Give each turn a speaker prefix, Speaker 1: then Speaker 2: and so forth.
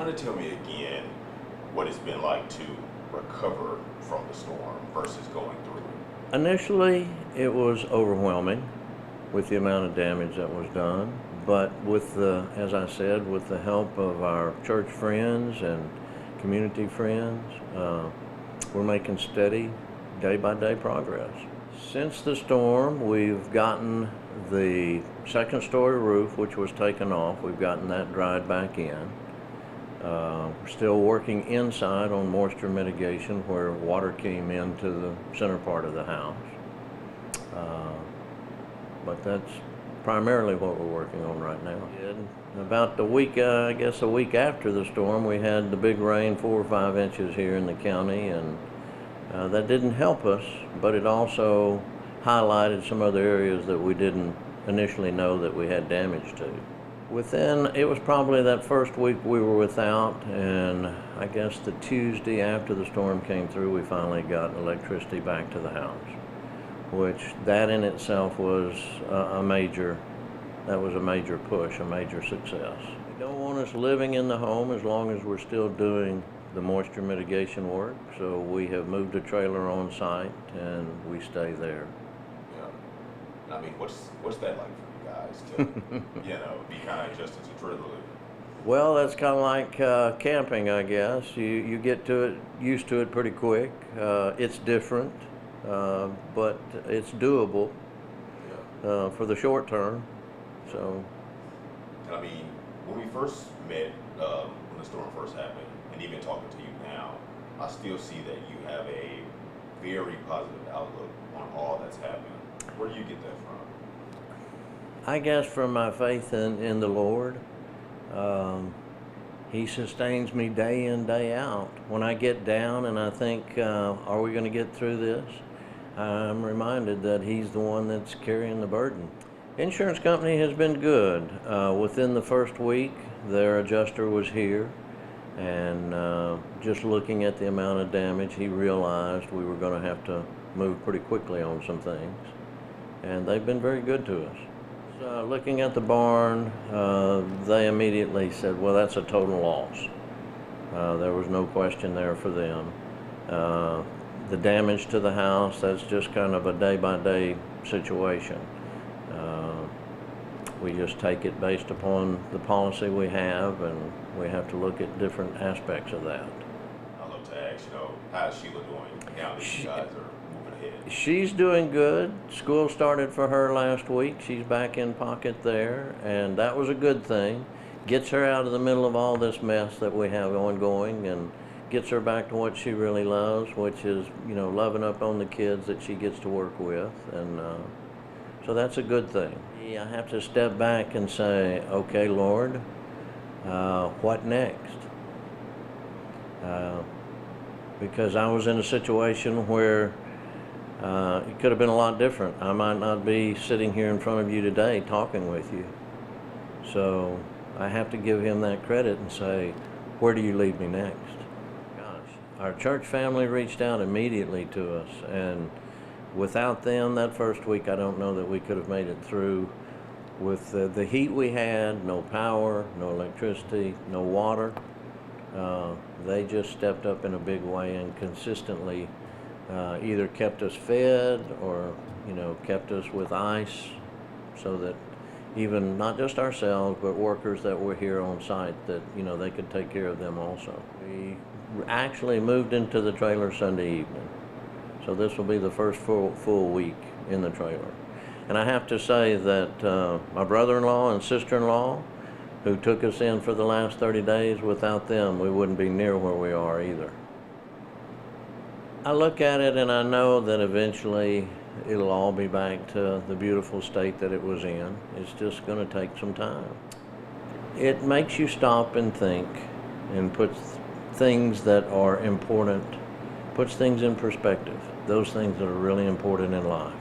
Speaker 1: kind of tell me again what it's been like to recover from the storm versus going through it.
Speaker 2: Initially, it was overwhelming with the amount of damage that was done, but with the, as I said, with the help of our church friends and community friends, we're making steady, day-by-day progress. Since the storm, we've gotten the second-story roof, which was taken off. We've gotten that dried back in. We're still working inside on moisture mitigation where water came into the center part of the house. But that's primarily what we're working on right now. About the week, I guess a week after the storm, we had the big rain, 4 or 5 inches here in the county, and that didn't help us, but it also highlighted some other areas that we didn't initially know that we had damage to. It was probably that first week we were without, and I guess the Tuesday after the storm came through, we finally got electricity back to the house, which that in itself was a major push, a major success. They don't want us living in the home as long as we're still doing the moisture mitigation work, so we have moved a trailer on site and we stay there.
Speaker 1: Yeah. I mean, what's that like for you guys to, be kind of adjusted to trailer living?
Speaker 2: Well, that's kind of like camping, I guess. You get used to it pretty quick. It's different, but it's doable for the short term. So.
Speaker 1: I mean, when we first met, when the storm first happened, and even talking to you now, I still see that you have a very positive outlook on all that's happened. Where do you get that from?
Speaker 2: I guess from my faith in the Lord. He sustains me day in, day out. When I get down and I think, are we going to get through this? I'm reminded that He's the one that's carrying the burden. Insurance company has been good. Within the first week, their adjuster was here, and just looking at the amount of damage, he realized we were going to have to move pretty quickly on some things, and they've been very good to us. Looking at the barn, they immediately said, well, that's a total loss. There was no question there for them. The damage to the house, that's just kind of a day-by-day situation. We just take it based upon the policy we have, and we have to look at different aspects of that.
Speaker 1: I'd love to ask, how is Sheila doing now that you guys are moving ahead?
Speaker 2: She's doing good. School started for her last week. She's back in pocket there, and that was a good thing. Gets her out of the middle of all this mess that we have ongoing, and gets her back to what she really loves, which is, loving up on the kids that she gets to work with, and so that's a good thing. I have to step back and say, okay, Lord, what next? Because I was in a situation where it could have been a lot different. I might not be sitting here in front of you today talking with you. So I have to give Him that credit and say, where do you lead me next? Gosh, our church family reached out immediately to us, and without them that first week, I don't know that we could have made it through. With the heat we had, no power, no electricity, no water, they just stepped up in a big way and consistently either kept us fed or, kept us with ice, so that even not just ourselves, but workers that were here on site, that, they could take care of them also. We actually moved into the trailer Sunday evening. So this will be the first full week in the trailer. And I have to say that my brother-in-law and sister-in-law, who took us in for the last 30 days, without them, we wouldn't be near where we are either. I look at it and I know that eventually it'll all be back to the beautiful state that it was in. It's just going to take some time. It makes you stop and think and puts things that are important, puts things in perspective, those things that are really important in life.